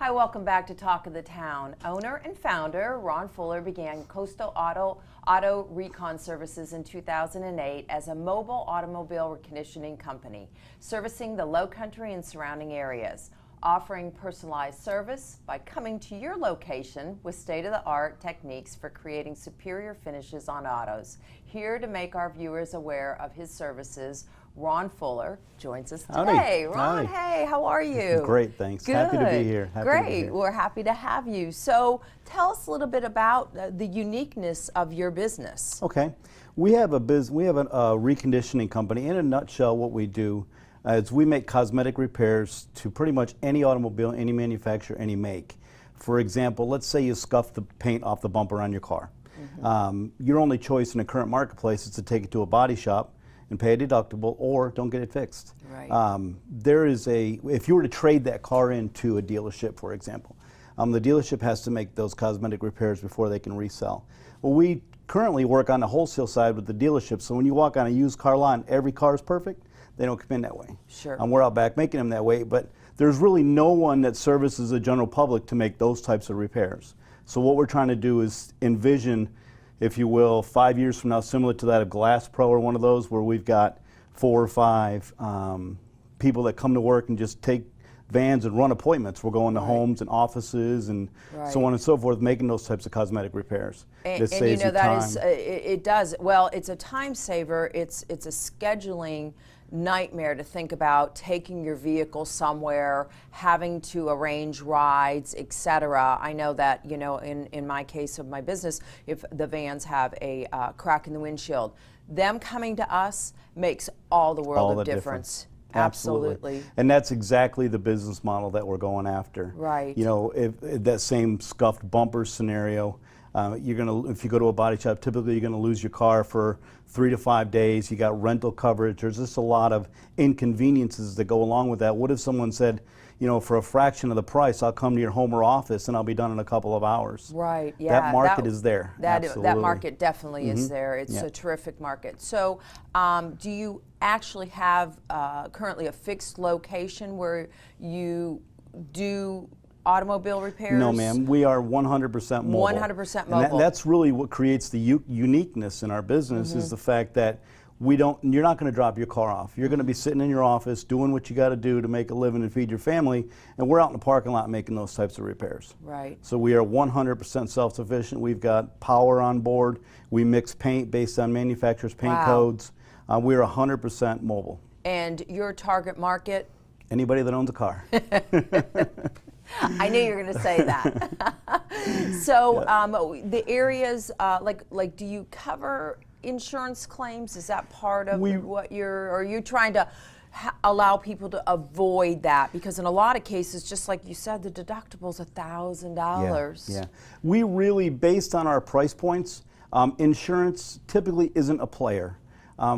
Hi, welcome back to Talk of the Town. Owner and founder Ron Fuller began Coastal Auto Recon Services in 2008 as a mobile automobile reconditioning company, servicing the Lowcountry and surrounding areas, offering personalized service by coming to your location with state-of-the-art techniques for creating superior finishes on autos. Here to make our viewers aware of his services, Ron Fuller joins us today. Howdy. Ron, hey, how are you? Great, thanks. Good. Happy to be here. Great. We're happy to have you. So tell us a little bit about the uniqueness of your business. Okay. We have a reconditioning company. In a nutshell, what we do is we make cosmetic repairs to pretty much any automobile, any manufacturer, any make. For example, let's say you scuff the paint off the bumper on your car. Your only choice in the current marketplace is to take it to a body shop and pay a deductible, or don't get it fixed. Right. If you were to trade that car into a dealership, for example, the dealership has to make those cosmetic repairs before they can resell. Well, we currently work on the wholesale side with the dealership, so when you walk on a used car lot and every car is perfect, they don't come in that way. Sure. We're out back making them that way, but there's really no one that services the general public to make those types of repairs. So what we're trying to do is envision, if you will, 5 years from now, similar to that of Glass Pro or one of those, where we've got 4 or 5 people that come to work and just take vans and run appointments. We're going to homes and offices and so on and so forth, making those types of cosmetic repairs. And you know, that is, it does, well, it's a time saver, it's a scheduling nightmare to think about taking your vehicle somewhere, having to arrange rides, etc. I know that, you know, in my case of my business, if the vans have a crack in the windshield, them coming to us makes all the world of difference. Absolutely. And that's exactly the business model that we're going after. Right. You know, if that same scuffed bumper scenario, if you go to a body shop, typically you're going to lose your car for 3 to 5 days. You got rental coverage. There's just a lot of inconveniences that go along with that. What if someone said, you know, for a fraction of the price, I'll come to your home or office and I'll be done in a couple of hours? Right. Yeah. That market is there. That market definitely is there. It's a terrific market. So, do you actually have currently a fixed location where you do automobile repairs? No, ma'am. We are 100% mobile. 100% mobile. And that's really what creates the uniqueness in our business is the fact that you're not going to drop your car off. You're going to be sitting in your office doing what you got to do to make a living and feed your family, and we're out in the parking lot making those types of repairs. Right. So we are 100% self-sufficient. We've got power on board. We mix paint based on manufacturer's paint codes. We're 100% mobile. And your target market? Anybody that owns a car. I knew you were going to say that. So the areas, like, do you cover insurance claims? Is that part of what or are you trying to allow people to avoid that? Because in a lot of cases, just like you said, the deductible's $1,000. Yeah. We really, based on our price points, insurance typically isn't a player.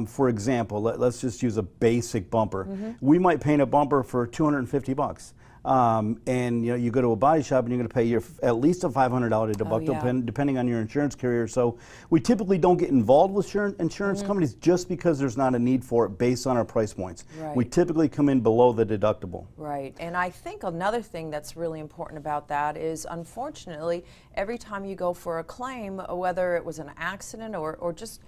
For example, let's just use a basic bumper. We might paint a bumper for $250. And you know, you go to a body shop and you're going to pay at least a $500 deductible, depending on your insurance carrier. So we typically don't get involved with insurance companies just because there's not a need for it based on our price points. Right. We typically come in below the deductible. Right. And I think another thing that's really important about that is, unfortunately, every time you go for a claim, whether it was an accident or just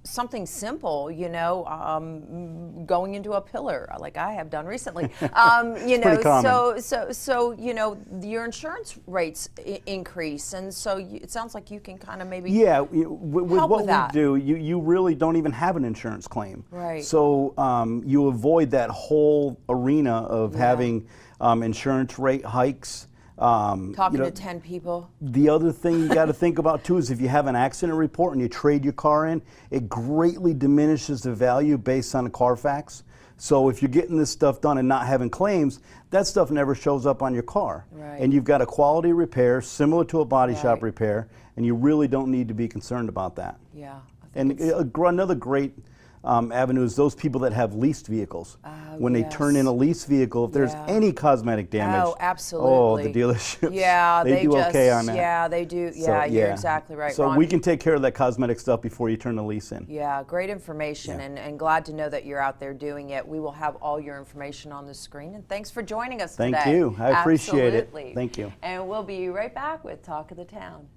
something simple, you know, going into a pillar like I have done recently, you know, so you know, your insurance rates increase, and so it sounds like you can kind of maybe with what we do, you really don't even have an insurance claim. Right. So you avoid that whole arena of having insurance rate hikes. Talking to 10 people. The other thing you got to think about too is if you have an accident report and you trade your car in, it greatly diminishes the value based on the Carfax. So if you're getting this stuff done and not having claims, that stuff never shows up on your car. Right. And you've got a quality repair similar to a body shop repair, and you really don't need to be concerned about that. Yeah. And another great avenue is those people that have leased vehicles. when they turn in a lease vehicle, if there's any cosmetic damage. Oh, absolutely. Oh, the dealerships. Yeah, they do just, okay on that. Yeah, they do. So, Yeah, you're exactly right, So Ron. we can take care of that cosmetic stuff before you turn the lease in. Yeah, great information, and glad to know that you're out there doing it. We will have all your information on the screen, and thanks for joining us today. Thank you. I appreciate it. Absolutely. Thank you. And we'll be right back with Talk of the Town.